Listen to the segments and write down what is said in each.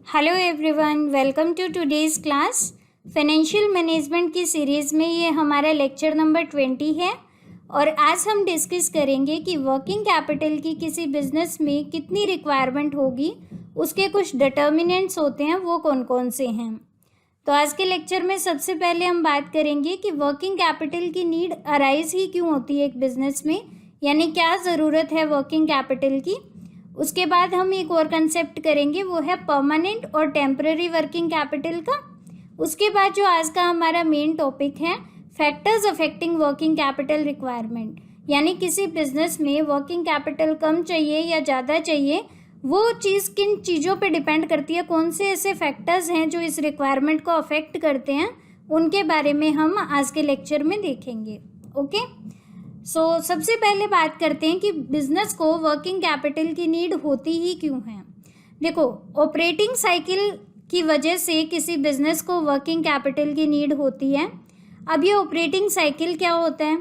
Hello everyone, welcome to today's class. Financial management की series में ये हमारा लेक्चर नंबर 20 है और आज हम डिस्कस करेंगे कि वर्किंग कैपिटल की किसी बिजनेस में कितनी रिक्वायरमेंट होगी, उसके कुछ डिटर्मिनेंट्स होते हैं, वो कौन कौन से हैं। तो आज के लेक्चर में सबसे पहले हम बात करेंगे कि वर्किंग कैपिटल की नीड अराइज ही क्यों होती है एक बिजनेस में, यानी क्या ज़रूरत है वर्किंग कैपिटल की। उसके बाद हम एक और कंसेप्ट करेंगे, वो है परमानेंट और टेम्पररी वर्किंग कैपिटल का। उसके बाद जो आज का हमारा मेन टॉपिक है, factors affecting working capital requirement, यानी किसी बिजनेस में वर्किंग कैपिटल कम चाहिए या ज़्यादा चाहिए, वो चीज़ किन चीज़ों पे डिपेंड करती है, कौन से ऐसे फैक्टर्स हैं जो इस रिक्वायरमेंट को अफेक्ट करते हैं, उनके बारे में हम आज के लेक्चर में देखेंगे। ओके, सबसे पहले बात करते हैं कि बिजनेस को वर्किंग कैपिटल की नीड होती ही क्यों है। देखो, ऑपरेटिंग साइकिल की वजह से किसी बिजनेस को वर्किंग कैपिटल की नीड होती है। अब ये ऑपरेटिंग साइकिल क्या होता है,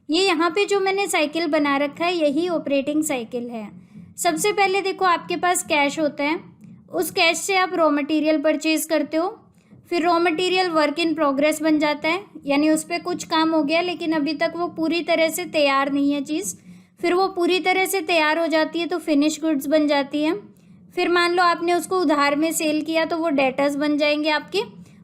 ये यहाँ पे जो मैंने साइकिल बना रखा है यही ऑपरेटिंग साइकिल है। सबसे पहले देखो, आपके पास कैश होता है, उस कैश से आप रॉ मटेरियल परचेज करते हो, फिर raw material work in progress बन जाता है, यानी उस पर कुछ काम हो गया लेकिन अभी तक वो पूरी तरह से तैयार नहीं है चीज़। फिर वो पूरी तरह से तैयार हो जाती है तो फिनिश गुड्स बन जाती है। फिर मान लो आपने उसको उधार में सेल किया तो वो डेटर्स बन जाएंगे आपके,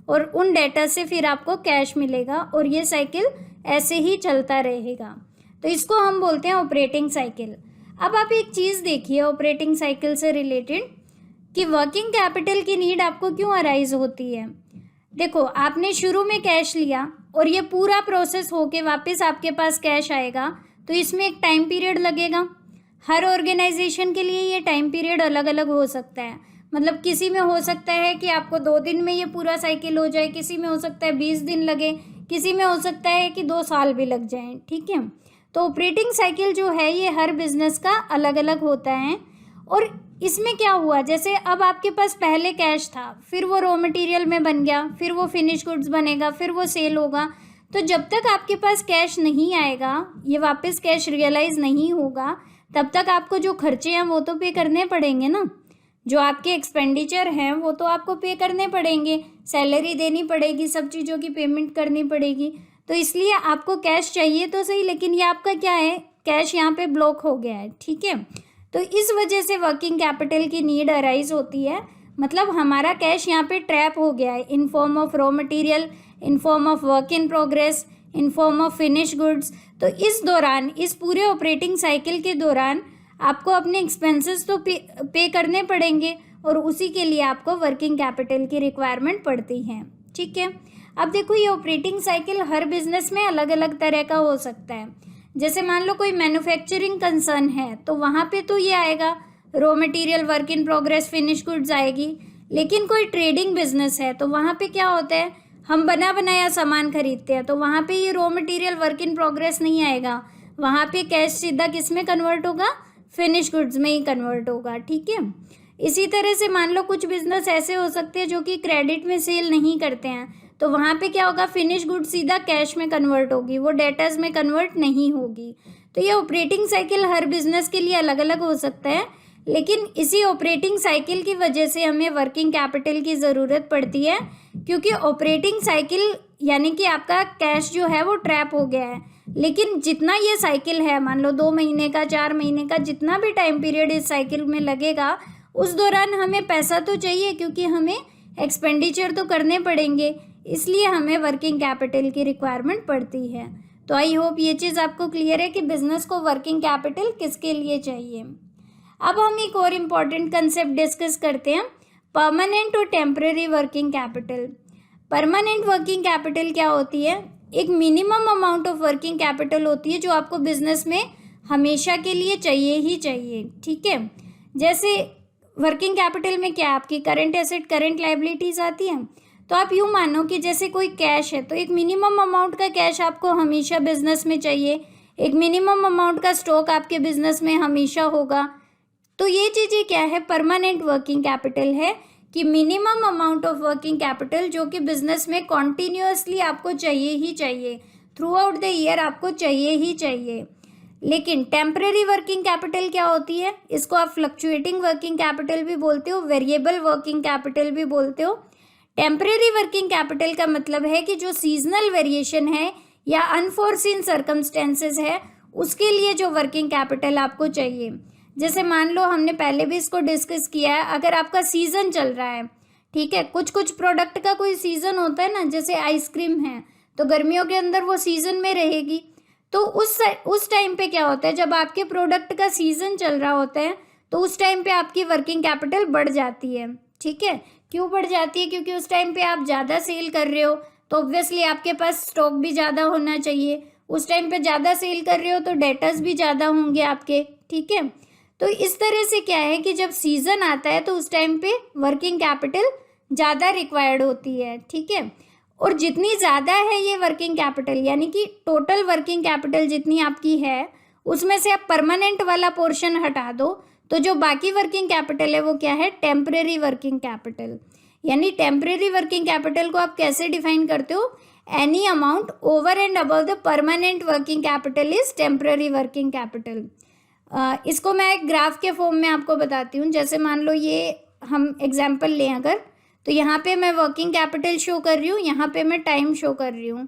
और उन डेटर्स से फिर आपको कैश मिलेगा, और ये साइकिल ऐसे ही चलता रहेगा। तो इसको हम बोलते हैं ऑपरेटिंग साइकिल। अब आप एक चीज़ देखिए ऑपरेटिंग साइकिल से रिलेटेड, कि वर्किंग कैपिटल की नीड आपको क्यों अराइज होती है। देखो, आपने शुरू में कैश लिया और ये पूरा प्रोसेस होके वापस आपके पास कैश आएगा, तो इसमें एक टाइम पीरियड लगेगा। हर ऑर्गेनाइजेशन के लिए ये टाइम पीरियड अलग अलग हो सकता है। मतलब किसी में हो सकता है कि आपको 2 दिन में ये पूरा साइकिल हो जाए, किसी में हो सकता है 20 दिन लगे, किसी में हो सकता है कि 2 साल भी लग जाएं। ठीक है, तो ऑपरेटिंग साइकिल जो है ये हर बिजनेस का अलग अलग होता है। और इसमें क्या हुआ, जैसे अब आपके पास पहले कैश था, फिर वो रॉ मटेरियल में बन गया, फिर वो फिनिश गुड्स बनेगा, फिर वो सेल होगा। तो जब तक आपके पास कैश नहीं आएगा, ये वापस कैश रियलाइज नहीं होगा, तब तक आपको जो खर्चे हैं वो तो पे करने पड़ेंगे ना। जो आपके एक्सपेंडिचर हैं वो तो आपको पे करने पड़ेंगे, सैलरी देनी पड़ेगी, सब चीज़ों की पेमेंट करनी पड़ेगी। तो इसलिए आपको कैश चाहिए तो सही, लेकिन ये आपका क्या है, कैश यहाँ पे ब्लॉक हो गया है। ठीक है, तो इस वजह से वर्किंग कैपिटल की नीड अराइज होती है। मतलब हमारा कैश यहाँ पे ट्रैप हो गया है in form of raw material, in form of work in progress, in form of finish goods. तो इस दौरान, इस पूरे ऑपरेटिंग साइकिल के दौरान आपको अपने एक्सपेंसेस तो पे करने पड़ेंगे, और उसी के लिए आपको वर्किंग कैपिटल की रिक्वायरमेंट पड़ती है। ठीक है, अब देखो, ये ऑपरेटिंग साइकिल हर बिजनेस में अलग अलग तरह का हो सकता है। जैसे मान लो कोई मैन्युफैक्चरिंग कंसर्न है तो वहाँ पे तो ये आएगा, raw material work in progress finish goods आएगी। लेकिन कोई ट्रेडिंग बिजनेस है तो वहाँ पे क्या होता है, हम बना बनाया सामान खरीदते हैं, तो वहाँ पे ये raw material work in progress नहीं आएगा, वहाँ पे कैश सीधा किस में कन्वर्ट होगा, फिनिश गुड्स में ही कन्वर्ट होगा। ठीक है, इसी तरह से मान लो कुछ बिजनेस ऐसे हो सकते हैं जो कि क्रेडिट में सेल नहीं करते हैं, तो वहाँ पे क्या होगा, फिनिश गुड सीधा कैश में कन्वर्ट होगी, वो डेटर्स में कन्वर्ट नहीं होगी। तो ये ऑपरेटिंग साइकिल हर बिजनेस के लिए अलग अलग हो सकता है, लेकिन इसी ऑपरेटिंग साइकिल की वजह से हमें वर्किंग कैपिटल की ज़रूरत पड़ती है, क्योंकि ऑपरेटिंग साइकिल यानी कि आपका कैश जो है वो ट्रैप हो गया है। लेकिन जितना ये साइकिल है, मान लो 2 महीने का, 4 महीने का, जितना भी टाइम पीरियड इस साइकिल में लगेगा, उस दौरान हमें पैसा तो चाहिए, क्योंकि हमें एक्सपेंडिचर तो करने पड़ेंगे, इसलिए हमें वर्किंग कैपिटल की रिक्वायरमेंट पड़ती है। तो आई होप ये चीज़ आपको क्लियर है कि बिजनेस को वर्किंग कैपिटल किसके लिए चाहिए। अब हम एक और इम्पॉर्टेंट कंसेप्ट डिस्कस करते हैं, परमानेंट और temporary working capital. Permanent working capital क्या होती है, एक minimum amount of working capital होती है जो आपको बिजनेस में हमेशा के लिए चाहिए ही चाहिए। ठीक है, जैसे वर्किंग कैपिटल में क्या, आपकी करंट एसेट, करंट लायबिलिटीज आती हैं। तो आप यूँ मानो कि जैसे कोई कैश है तो एक मिनिमम अमाउंट का कैश आपको हमेशा बिजनेस में चाहिए, एक मिनिमम अमाउंट का स्टॉक आपके बिजनेस में हमेशा होगा। तो ये चीज़ें क्या है, परमानेंट वर्किंग कैपिटल है, कि minimum amount of working capital जो कि बिजनेस में कॉन्टीन्यूअसली आपको चाहिए ही चाहिए, थ्रू आउट द ईयर आपको चाहिए ही चाहिए। लेकिन टेम्परेरी वर्किंग कैपिटल क्या होती है, इसको आप फ्लक्चुएटिंग वर्किंग कैपिटल भी बोलते हो, वेरिएबल वर्किंग कैपिटल भी बोलते हो। टेम्परेरी वर्किंग कैपिटल का मतलब है कि जो सीजनल वेरिएशन है या अनफोर्सीन सर्कमस्टेंसेस है उसके लिए जो वर्किंग कैपिटल आपको चाहिए। जैसे मान लो, हमने पहले भी इसको डिस्कस किया है, अगर आपका सीजन चल रहा है, ठीक है, कुछ कुछ प्रोडक्ट का कोई सीजन होता है ना, जैसे आइसक्रीम है तो गर्मियों के अंदर वो सीजन में रहेगी, तो उस टाइम पे क्या होता है, जब आपके प्रोडक्ट का सीजन चल रहा होता है तो उस टाइम पे आपकी वर्किंग कैपिटल बढ़ जाती है। ठीक है, क्यों बढ़ जाती है, क्योंकि उस टाइम पे आप ज़्यादा सेल कर रहे हो तो ऑब्वियसली आपके पास स्टॉक भी ज़्यादा होना चाहिए। उस टाइम पे ज़्यादा सेल कर रहे हो तो डेटर्स भी ज़्यादा होंगे आपके। ठीक है, तो इस तरह से क्या है कि जब सीज़न आता है तो उस टाइम पे वर्किंग कैपिटल ज़्यादा रिक्वायर्ड होती है। ठीक है, और जितनी ज़्यादा है ये वर्किंग कैपिटल, यानी कि टोटल वर्किंग कैपिटल जितनी आपकी है उसमें से आप परमानेंट वाला पोर्शन हटा दो तो जो बाकी वर्किंग कैपिटल है वो क्या है, टेम्परेरी वर्किंग कैपिटल। यानी टेम्परेरी वर्किंग कैपिटल को आप कैसे डिफाइन करते हो, any amount over and above the permanent working capital is temporary working capital. इसको मैं एक ग्राफ के फॉर्म में आपको बताती हूँ। जैसे मान लो ये हम एग्जाम्पल लें अगर, तो यहाँ पे मैं वर्किंग कैपिटल शो कर रही हूँ, यहाँ पे मैं टाइम शो कर रही हूँ।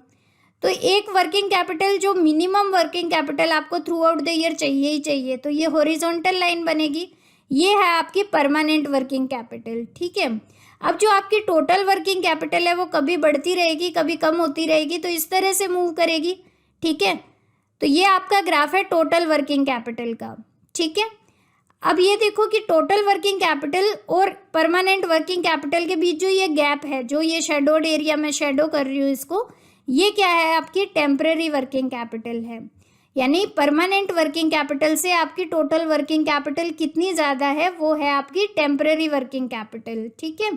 तो एक वर्किंग कैपिटल, जो मिनिमम वर्किंग कैपिटल आपको थ्रू आउट द ईयर चाहिए ही चाहिए, तो ये हॉरिजॉन्टल लाइन बनेगी, ये है आपकी परमानेंट वर्किंग कैपिटल। ठीक है, अब जो आपकी टोटल वर्किंग कैपिटल है वो कभी बढ़ती रहेगी कभी कम होती रहेगी, तो इस तरह से मूव करेगी। ठीक है, तो ये आपका ग्राफ है टोटल वर्किंग कैपिटल का। ठीक है, अब ये देखो कि टोटल वर्किंग कैपिटल और परमानेंट वर्किंग कैपिटल के बीच जो ये गैप है, जो ये शेडोड एरिया में शेडो कर रही हूँ इसको, ये क्या है, आपकी टेम्परेरी वर्किंग कैपिटल है। यानी परमानेंट वर्किंग कैपिटल से आपकी टोटल वर्किंग कैपिटल कितनी ज़्यादा है, वो है आपकी टेम्परेरी वर्किंग कैपिटल। ठीक है,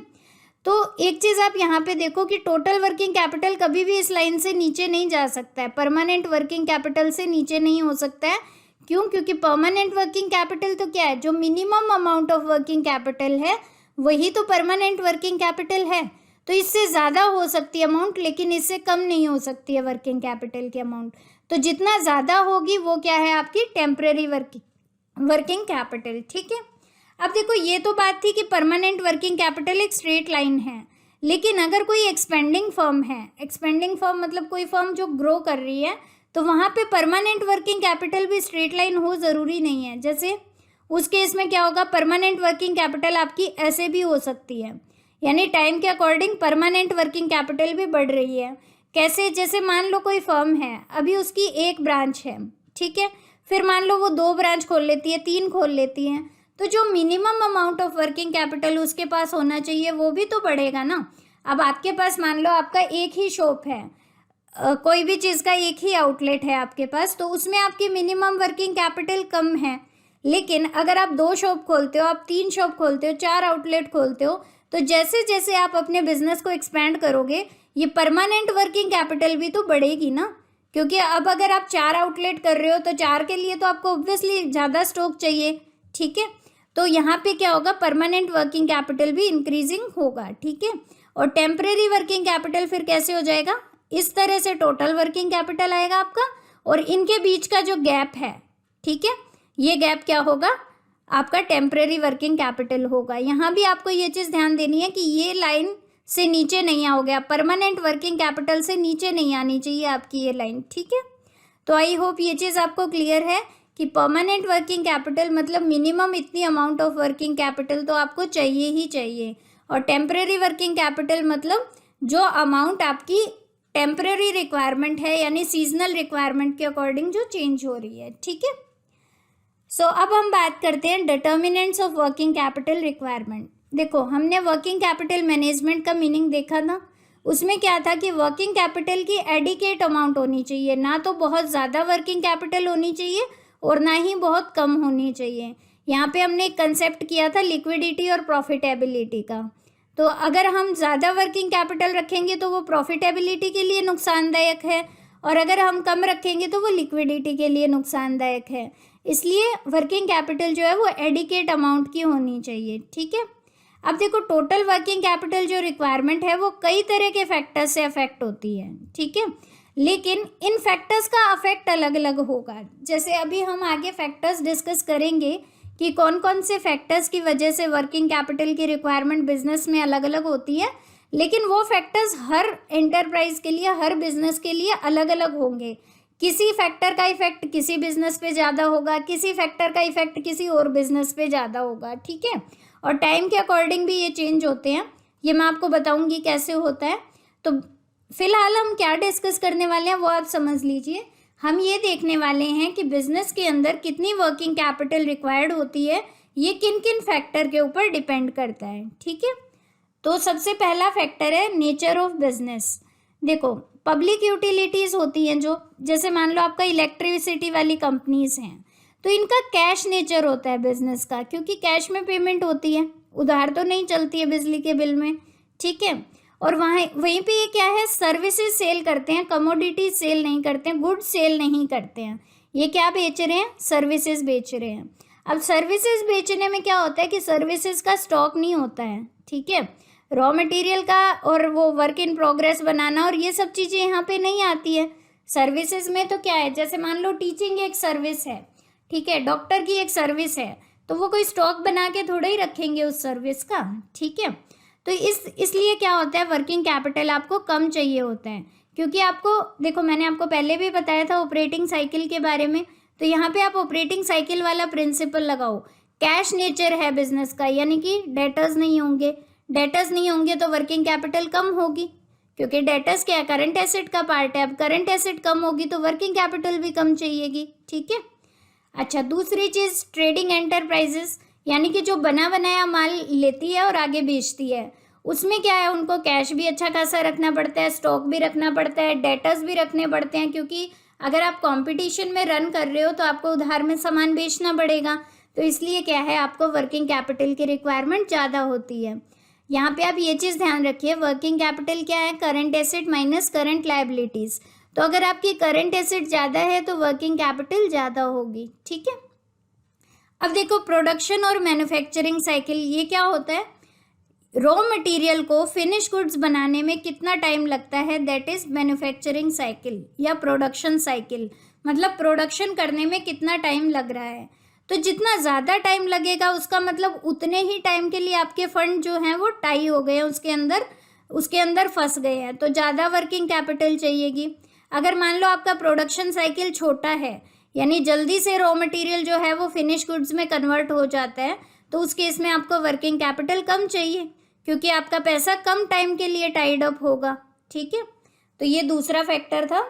तो एक चीज़ आप यहाँ पे देखो कि टोटल वर्किंग कैपिटल कभी भी इस लाइन से नीचे नहीं जा सकता है, परमानेंट वर्किंग कैपिटल से नीचे नहीं हो सकता है। क्यों, क्योंकि परमानेंट वर्किंग कैपिटल तो क्या है, जो minimum amount of working capital है वही तो परमानेंट वर्किंग कैपिटल है। तो इससे ज़्यादा हो सकती है अमाउंट, लेकिन इससे कम नहीं हो सकती है वर्किंग कैपिटल की अमाउंट। तो जितना ज़्यादा होगी वो क्या है, आपकी टेम्परेरी वर्किंग कैपिटल। ठीक है, अब देखो ये तो बात थी कि परमानेंट वर्किंग कैपिटल एक स्ट्रेट लाइन है, लेकिन अगर कोई एक्सपेंडिंग फर्म है, एक्सपेंडिंग फर्म मतलब कोई फर्म जो ग्रो कर रही है, तो वहाँ पे परमानेंट वर्किंग कैपिटल भी स्ट्रेट लाइन हो ज़रूरी नहीं है। जैसे उस केस में क्या होगा, परमानेंट वर्किंग कैपिटल आपकी ऐसे भी हो सकती है, यानी टाइम के अकॉर्डिंग परमानेंट वर्किंग कैपिटल भी बढ़ रही है। कैसे, जैसे मान लो कोई फर्म है, अभी उसकी एक ब्रांच है, ठीक है, फिर मान लो वो 2 ब्रांच खोल लेती है, 3 खोल लेती है, तो जो minimum amount of working capital उसके पास होना चाहिए वो भी तो बढ़ेगा ना। अब आपके पास मान लो आपका एक ही शॉप है, कोई भी चीज़ का एक ही आउटलेट है आपके पास, तो उसमें आपकी मिनिमम वर्किंग कैपिटल कम है। लेकिन अगर आप 2 शॉप खोलते हो, आप 3 शॉप खोलते हो, 4 आउटलेट खोलते हो, तो जैसे जैसे आप अपने बिजनेस को एक्सपेंड करोगे ये परमानेंट वर्किंग कैपिटल भी तो बढ़ेगी ना। क्योंकि अब अगर आप 4 आउटलेट कर रहे हो तो 4 के लिए तो आपको ऑब्वियसली ज़्यादा स्टॉक चाहिए। ठीक है, तो यहाँ पे क्या होगा, परमानेंट वर्किंग कैपिटल भी इंक्रीजिंग होगा। ठीक है, और टेम्परेरी वर्किंग कैपिटल फिर कैसे हो जाएगा, इस तरह से टोटल वर्किंग कैपिटल आएगा आपका, और इनके बीच का जो गैप है, ठीक है, ये गैप क्या होगा, आपका टेम्परेरी वर्किंग कैपिटल होगा। यहाँ भी आपको ये चीज़ ध्यान देनी है कि ये लाइन से नीचे नहीं आओगे, परमानेंट वर्किंग कैपिटल से नीचे नहीं आनी चाहिए आपकी ये लाइन। ठीक है, तो आई होप ये चीज़ आपको क्लियर है कि परमानेंट वर्किंग कैपिटल मतलब मिनिमम इतनी अमाउंट ऑफ वर्किंग कैपिटल तो आपको चाहिए ही चाहिए, और टेम्परेरी वर्किंग कैपिटल मतलब जो अमाउंट आपकी टेम्परेरी रिक्वायरमेंट है, यानी सीजनल रिक्वायरमेंट के अकॉर्डिंग जो चेंज हो रही है। ठीक है, सो अब हम बात करते हैं determinants of working capital requirement. देखो, हमने वर्किंग कैपिटल मैनेजमेंट का मीनिंग देखा था, उसमें क्या था कि वर्किंग कैपिटल की एडिकेट अमाउंट होनी चाहिए, ना तो बहुत ज़्यादा वर्किंग कैपिटल होनी चाहिए और ना ही बहुत कम होनी चाहिए। यहाँ पे हमने एक कंसेप्ट किया था लिक्विडिटी और प्रॉफिटेबिलिटी का। तो अगर हम ज़्यादा वर्किंग कैपिटल रखेंगे तो वो प्रॉफिटेबिलिटी के लिए नुकसानदायक है, और अगर हम कम रखेंगे तो वो लिक्विडिटी के लिए नुकसानदायक है। इसलिए वर्किंग कैपिटल जो है वो एडिकेट अमाउंट की होनी चाहिए। ठीक है, अब देखो टोटल वर्किंग कैपिटल जो रिक्वायरमेंट है वो कई तरह के फैक्टर से अफेक्ट होती है। ठीक है, लेकिन इन फैक्टर्स का अफेक्ट अलग अलग होगा। जैसे अभी हम आगे फैक्टर्स डिस्कस करेंगे कि कौन कौन से फैक्टर्स की वजह से वर्किंग कैपिटल की रिक्वायरमेंट बिजनेस में अलग अलग होती है, लेकिन वो फैक्टर्स हर एंटरप्राइज के लिए, हर बिजनेस के लिए अलग अलग होंगे। किसी फैक्टर का इफेक्ट किसी बिजनेस पे ज़्यादा होगा, किसी फैक्टर का इफेक्ट किसी और बिजनेस पे ज़्यादा होगा, ठीक है। और टाइम के अकॉर्डिंग भी ये चेंज होते हैं, ये मैं आपको बताऊंगी कैसे होता है। तो फिलहाल हम क्या डिस्कस करने वाले हैं वो आप समझ लीजिए। हम ये देखने वाले हैं कि बिजनेस के अंदर कितनी वर्किंग कैपिटल रिक्वायर्ड होती है, ये किन किन फैक्टर के ऊपर डिपेंड करता है, ठीक है। तो सबसे पहला फैक्टर है नेचर ऑफ बिजनेस। देखो, पब्लिक यूटिलिटीज़ होती हैं जो, जैसे मान लो आपका इलेक्ट्रिसिटी वाली कंपनीज हैं, तो इनका कैश नेचर होता है बिजनेस का, क्योंकि कैश में पेमेंट होती है, उधार तो नहीं चलती है बिजली के बिल में, ठीक है। और वहीं पे ये क्या है, सर्विसेज सेल करते हैं, कमोडिटी सेल नहीं करते हैं, गुड्स सेल नहीं करते हैं। ये क्या बेच रहे हैं, सर्विसेज बेच रहे हैं। अब सर्विसेज बेचने में क्या होता है कि सर्विसेज का स्टॉक नहीं होता है, ठीक है। रॉ मटेरियल का और वो वर्क इन प्रोग्रेस बनाना और ये सब चीज़ें यहाँ पे नहीं आती है। सर्विसेज में तो क्या है, जैसे मान लो टीचिंग एक सर्विस है, ठीक है, डॉक्टर की एक सर्विस है, तो वो कोई स्टॉक बना के थोड़ा ही रखेंगे उस सर्विस का, ठीक है। तो इसलिए क्या होता है, वर्किंग कैपिटल आपको कम चाहिए होता है, क्योंकि आपको देखो, मैंने आपको पहले भी बताया था ऑपरेटिंग साइकिल के बारे में, तो यहाँ पे आप ऑपरेटिंग साइकिल वाला प्रिंसिपल लगाओ। कैश नेचर है बिजनेस का, यानी कि डेटर्स नहीं होंगे, डेटर्स नहीं होंगे तो वर्किंग कैपिटल कम होगी, क्योंकि डेटर्स क्या है, करंट एसेट का पार्ट है। अब करंट एसेट कम होगी तो वर्किंग कैपिटल भी कम चाहिएगी, ठीक है। अच्छा, दूसरी चीज़ ट्रेडिंग एंटरप्राइजेस, यानी कि जो बना बनाया माल लेती है और आगे बेचती है, उसमें क्या है, उनको कैश भी अच्छा खासा रखना पड़ता है, स्टॉक भी रखना पड़ता है, डेटर्स भी रखने पड़ते हैं, क्योंकि अगर आप कंपटीशन में रन कर रहे हो तो आपको उधार में सामान बेचना पड़ेगा। तो इसलिए क्या है, आपको वर्किंग कैपिटल की रिक्वायरमेंट ज़्यादा होती है। यहाँ पे आप ये चीज़ ध्यान रखिए, वर्किंग कैपिटल क्या है, current asset minus current liabilities. तो अगर आपकी करंट एसेट ज़्यादा है तो वर्किंग कैपिटल ज़्यादा होगी, ठीक है। अब देखो, प्रोडक्शन और मैन्युफैक्चरिंग साइकिल, ये क्या होता है, रॉ मटेरियल को फिनिश गुड्स बनाने में कितना टाइम लगता है, दैट इज मैन्युफैक्चरिंग साइकिल या प्रोडक्शन साइकिल। मतलब प्रोडक्शन करने में कितना टाइम लग रहा है, तो जितना ज़्यादा टाइम लगेगा उसका मतलब उतने ही टाइम के लिए आपके फंड जो हैं वो टाई हो गए हैं, उसके अंदर फंस गए हैं, तो ज़्यादा वर्किंग कैपिटल चाहिएगी। अगर मान लो आपका प्रोडक्शन साइकिल छोटा है, यानी जल्दी से रॉ मटेरियल जो है वो फिनिश गुड्स में कन्वर्ट हो जाता है, तो उस केस में आपको वर्किंग कैपिटल कम चाहिए, क्योंकि आपका पैसा कम टाइम के लिए टाइड अप होगा, ठीक है। तो ये दूसरा फैक्टर था।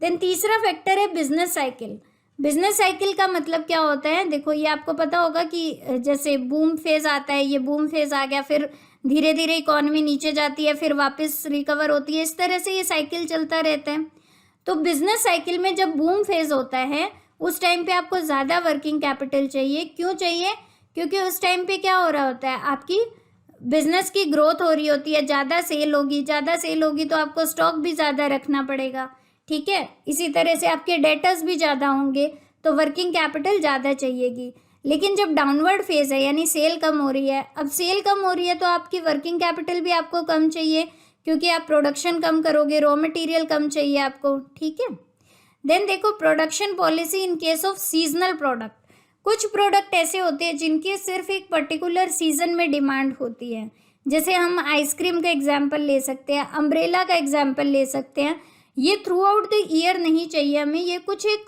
देन तीसरा फैक्टर है बिजनेस साइकिल। बिजनेस साइकिल का मतलब क्या होता है, देखो ये आपको पता होगा कि जैसे बूम फेज आता है, ये बूम फेज आ गया, फिर धीरे धीरे इकोनॉमी नीचे जाती है, फिर वापस रिकवर होती है, इस तरह से ये साइकिल चलता रहता है। तो बिजनेस साइकिल में जब बूम फेज होता है उस टाइम पे आपको ज़्यादा वर्किंग कैपिटल चाहिए। क्यों चाहिए, क्योंकि उस टाइम पे क्या हो रहा होता है, आपकी बिजनेस की ग्रोथ हो रही होती है, ज़्यादा सेल होगी तो आपको स्टॉक भी ज़्यादा रखना पड़ेगा, ठीक है। इसी तरह से आपके डेटर्स भी ज़्यादा होंगे, तो वर्किंग कैपिटल ज़्यादा चाहिएगी। लेकिन जब डाउनवर्ड फेज है, यानी सेल कम हो रही है, अब सेल कम हो रही है तो आपकी वर्किंग कैपिटल भी आपको कम चाहिए, क्योंकि आप प्रोडक्शन कम करोगे, रॉ मटेरियल कम चाहिए आपको, ठीक है। देन देखो, production policy in case of seasonal product. कुछ प्रोडक्ट ऐसे होते हैं जिनकी सिर्फ एक पर्टिकुलर सीजन में डिमांड होती है, जैसे हम आइसक्रीम का एग्जाम्पल ले सकते हैं, अम्ब्रेला का एग्जाम्पल ले सकते हैं। ये थ्रू आउट द ईयर नहीं चाहिए हमें, ये कुछ एक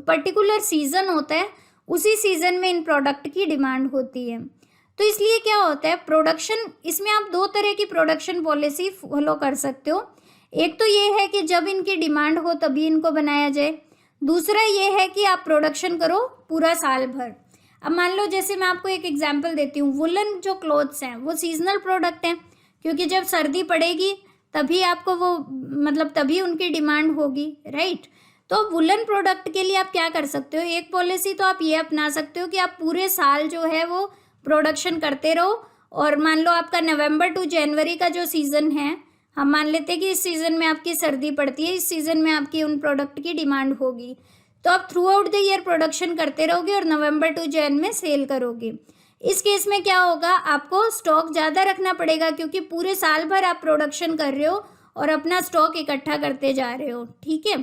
पर्टिकुलर सीजन होता है, उसी सीजन में इन प्रोडक्ट की डिमांड होती है। तो इसलिए क्या होता है, प्रोडक्शन, इसमें आप दो तरह की प्रोडक्शन पॉलिसी फॉलो कर सकते हो। एक तो ये है कि जब इनकी डिमांड हो तभी इनको बनाया जाए, दूसरा ये है कि आप प्रोडक्शन करो पूरा साल भर। अब मान लो, जैसे मैं आपको एक एग्जांपल देती हूँ, वुलन जो क्लोथ्स हैं वो सीजनल प्रोडक्ट हैं, क्योंकि जब सर्दी पड़ेगी तभी आपको वो, मतलब तभी उनकी डिमांड होगी, राइट। तो वुलन प्रोडक्ट के लिए आप क्या कर सकते हो, एक पॉलिसी तो आप ये अपना सकते हो कि आप पूरे साल जो है वो प्रोडक्शन करते रहो, और मान लो आपका नवंबर टू जनवरी का जो सीज़न है, हम मान लेते हैं कि इस सीज़न में आपकी सर्दी पड़ती है, इस सीज़न में आपकी उन प्रोडक्ट की डिमांड होगी, तो आप through out the year production करते रहोगे और नवंबर टू जैन में सेल करोगे। इस केस में क्या होगा, आपको स्टॉक ज़्यादा रखना पड़ेगा, क्योंकि पूरे साल भर आप प्रोडक्शन कर रहे हो और अपना स्टॉक इकट्ठा करते जा रहे हो, ठीक है।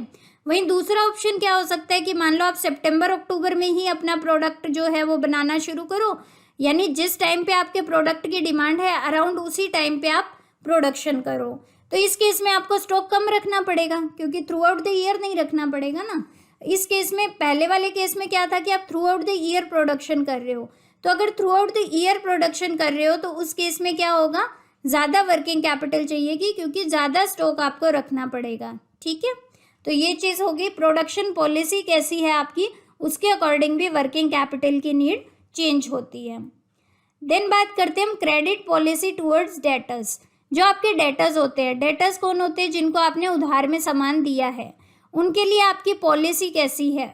वहीं दूसरा ऑप्शन क्या हो सकता है कि मान लो आप सितंबर अक्टूबर में ही अपना प्रोडक्ट जो है वो बनाना शुरू करो, यानी जिस टाइम पे आपके प्रोडक्ट की डिमांड है अराउंड उसी टाइम पे आप प्रोडक्शन करो। तो इस केस में आपको स्टॉक कम रखना पड़ेगा, क्योंकि थ्रू आउट द ईयर नहीं रखना पड़ेगा ना। इस केस में, पहले वाले केस में क्या था कि आप through out the year production कर रहे हो, तो अगर through out the year production कर रहे हो तो उस केस में क्या होगा, ज़्यादा वर्किंग कैपिटल चाहिएगी, क्योंकि ज़्यादा स्टॉक आपको रखना पड़ेगा, ठीक है। तो ये चीज़ होगी, प्रोडक्शन पॉलिसी कैसी है आपकी, उसके अकॉर्डिंग भी वर्किंग कैपिटल की नीड चेंज होती है। देन बात करते हैं हम क्रेडिट पॉलिसी टुवर्ड्स डेटर्स। जो आपके डेटर्स होते हैं, डेटर्स कौन होते हैं, जिनको आपने उधार में सामान दिया है, उनके लिए आपकी पॉलिसी कैसी है।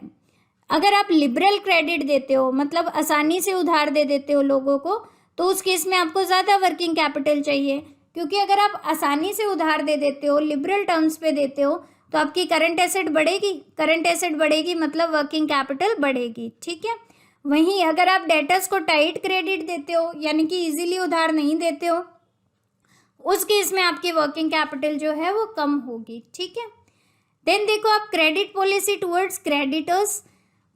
अगर आप लिबरल क्रेडिट देते हो, मतलब आसानी से उधार दे देते हो लोगों को, तो उस केस में आपको ज़्यादा वर्किंग कैपिटल चाहिए, क्योंकि अगर आप आसानी से उधार दे देते हो, लिबरल टर्म्स पे देते हो, तो आपकी करंट एसेट बढ़ेगी, करंट एसेट बढ़ेगी मतलब वर्किंग कैपिटल बढ़ेगी, ठीक है। वहीं अगर आप डेटर्स को टाइट क्रेडिट देते हो, यानी कि इजीली उधार नहीं देते हो, उस केस में आपकी वर्किंग कैपिटल जो है वो कम होगी, ठीक है। देन देखो आप क्रेडिट पॉलिसी टुवर्ड्स क्रेडिटर्स,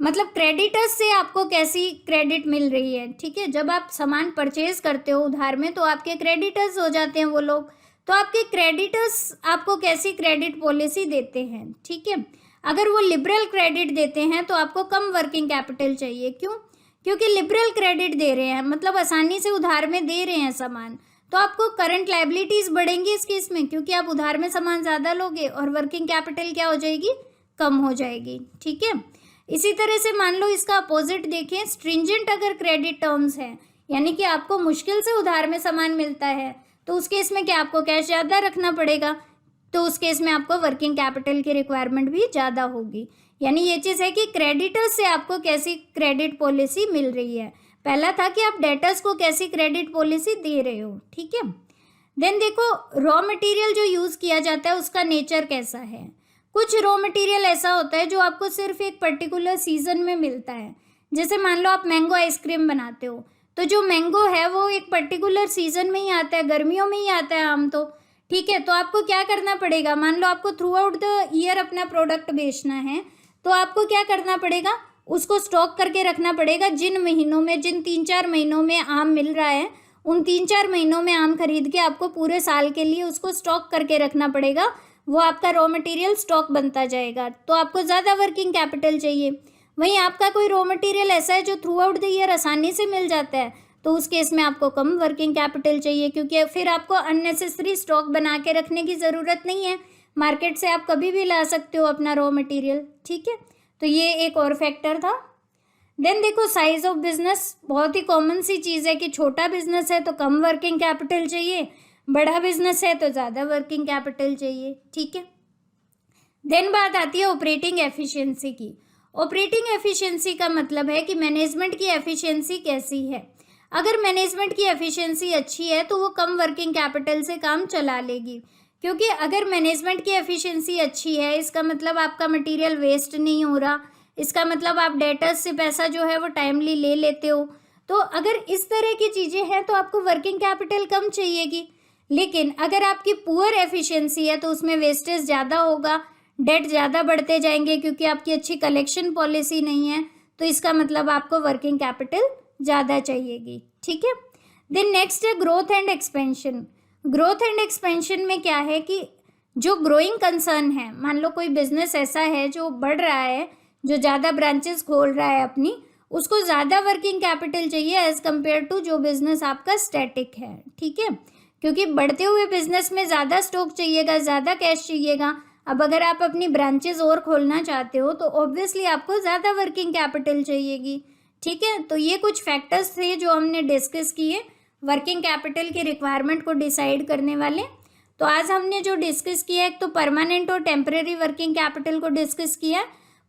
मतलब क्रेडिटर्स से आपको कैसी क्रेडिट मिल रही है, ठीक है। जब आप सामान परचेज करते हो उधार में तो आपके क्रेडिटर्स हो जाते हैं वो लोग, तो आपके क्रेडिटर्स आपको कैसी क्रेडिट पॉलिसी देते हैं, ठीक है। अगर वो लिबरल क्रेडिट देते हैं तो आपको कम वर्किंग कैपिटल चाहिए, क्यों, क्योंकि लिबरल क्रेडिट दे रहे हैं, मतलब आसानी से उधार में दे रहे हैं सामान, तो आपको करंट लायबिलिटीज़ बढ़ेंगी इस केस में, क्योंकि आप उधार में सामान ज़्यादा लोगे और वर्किंग कैपिटल क्या हो जाएगी, कम हो जाएगी, ठीक है। इसी तरह से मान लो इसका अपोजिट देखें, स्ट्रिंजेंट अगर क्रेडिट टर्म्स हैं, यानी कि आपको मुश्किल से उधार में सामान मिलता है, तो उस केस में क्या आपको कैश ज़्यादा रखना पड़ेगा, तो उस केस में आपको वर्किंग कैपिटल की रिक्वायरमेंट भी ज़्यादा होगी। यानी ये चीज़ है कि क्रेडिटर्स से आपको कैसी क्रेडिट पॉलिसी मिल रही है। पहला था कि आप डेटर्स को कैसी क्रेडिट पॉलिसी दे रहे हो, ठीक है। देन देखो रॉ मटेरियल जो यूज़ किया जाता है उसका नेचर कैसा है। कुछ रॉ मटेरियल ऐसा होता है जो आपको सिर्फ एक पर्टिकुलर सीजन में मिलता है, जैसे मान लो आप मैंगो आइसक्रीम बनाते हो, तो जो मैंगो है वो एक पर्टिकुलर सीजन में ही आता है, गर्मियों में ही आता है आम, तो ठीक है। तो आपको क्या करना पड़ेगा, मान लो आपको थ्रू आउट द ईयर अपना प्रोडक्ट बेचना है, तो आपको क्या करना पड़ेगा, उसको स्टॉक करके रखना पड़ेगा। जिन महीनों में, जिन 3-4 महीनों में आम मिल रहा है, उन 3-4 महीनों में आम खरीद के आपको पूरे साल के लिए उसको स्टॉक करके रखना पड़ेगा, वो आपका रॉ मटेरियल स्टॉक बनता जाएगा, तो आपको ज़्यादा वर्किंग कैपिटल चाहिए। वहीं आपका कोई रॉ मटेरियल ऐसा है जो थ्रू आउट द ईयर आसानी से मिल जाता है, तो उस केस में आपको कम वर्किंग कैपिटल चाहिए, क्योंकि फिर आपको अननेसेसरी स्टॉक बना के रखने की ज़रूरत नहीं है, मार्केट से आप कभी भी ला सकते हो अपना रॉ मटेरियल, ठीक है। तो ये एक और फैक्टर था। देन देखो साइज ऑफ बिजनेस, बहुत ही कॉमन सी चीज़ है कि छोटा बिजनेस है तो कम वर्किंग कैपिटल चाहिए, बड़ा बिजनेस है तो ज़्यादा वर्किंग कैपिटल चाहिए, ठीक है। देन बात आती है ऑपरेटिंग एफिशिएंसी की। ऑपरेटिंग एफिशिएंसी का मतलब है कि मैनेजमेंट की एफिशिएंसी कैसी है। अगर मैनेजमेंट की एफिशिएंसी अच्छी है तो वो कम वर्किंग कैपिटल से काम चला लेगी, क्योंकि अगर मैनेजमेंट की एफिशिएंसी अच्छी है इसका मतलब आपका मटेरियल वेस्ट नहीं हो रहा, इसका मतलब आप डेटर्स से पैसा जो है वो टाइमली ले लेते हो। तो अगर इस तरह की चीज़ें हैं तो आपको वर्किंग कैपिटल कम चाहिएगी। लेकिन अगर आपकी पुअर एफिशिएंसी है तो उसमें वेस्टेज ज़्यादा होगा, डेट ज़्यादा बढ़ते जाएंगे, क्योंकि आपकी अच्छी कलेक्शन पॉलिसी नहीं है, तो इसका मतलब आपको वर्किंग कैपिटल ज़्यादा चाहिएगी, ठीक है। देन नेक्स्ट है growth and expansion. Growth and expansion में क्या है कि जो ग्रोइंग कंसर्न है, मान लो कोई बिजनेस ऐसा है जो बढ़ रहा है, जो ज़्यादा ब्रांचेस खोल रहा है अपनी, उसको ज़्यादा वर्किंग कैपिटल चाहिए एज़ कम्पेयर टू जो बिज़नेस आपका स्टैटिक है, ठीक है। क्योंकि बढ़ते हुए बिजनेस में ज़्यादा स्टॉक चाहिएगा, ज़्यादा कैश चाहिएगा। अब अगर आप अपनी ब्रांचेस और खोलना चाहते हो तो ऑब्वियसली आपको ज़्यादा वर्किंग कैपिटल चाहिएगी, ठीक है। तो ये कुछ फैक्टर्स थे जो हमने डिस्कस किए वर्किंग कैपिटल की रिक्वायरमेंट को डिसाइड करने वाले। तो आज हमने जो डिस्कस किया, एक तो परमानेंट और टेम्परेरी वर्किंग कैपिटल को डिस्कस किया।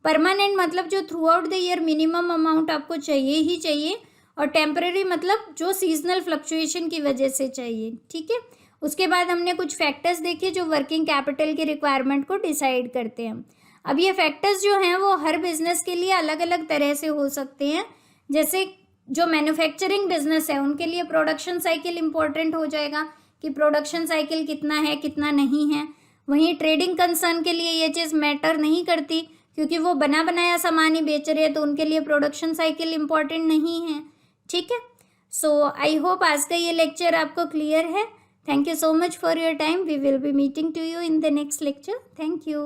परमानेंट मतलब जो through out the year minimum amount आपको चाहिए ही चाहिए, और टेम्परेरी मतलब जो सीजनल फ्लक्चुएशन की वजह से चाहिए, ठीक है। उसके बाद हमने कुछ फैक्टर्स देखे जो वर्किंग कैपिटल की रिक्वायरमेंट को डिसाइड करते हैं। अब ये फैक्टर्स जो हैं वो हर बिजनेस के लिए अलग अलग तरह से हो सकते हैं। जैसे जो मैन्युफैक्चरिंग बिजनेस है उनके लिए प्रोडक्शन साइकिल इम्पोर्टेंट हो जाएगा कि प्रोडक्शन साइकिल कितना है कितना नहीं है। वहीं ट्रेडिंग कंसर्न के लिए ये चीज़ मैटर नहीं करती, क्योंकि वो बना बनाया सामान ही बेच रहे हैं, तो उनके लिए प्रोडक्शन साइकिल इम्पॉर्टेंट नहीं है। ठीक है, सो आई होप आज का ये लेक्चर आपको क्लियर है। Thank you so much for your time. We will be meeting to you in the next lecture. Thank you.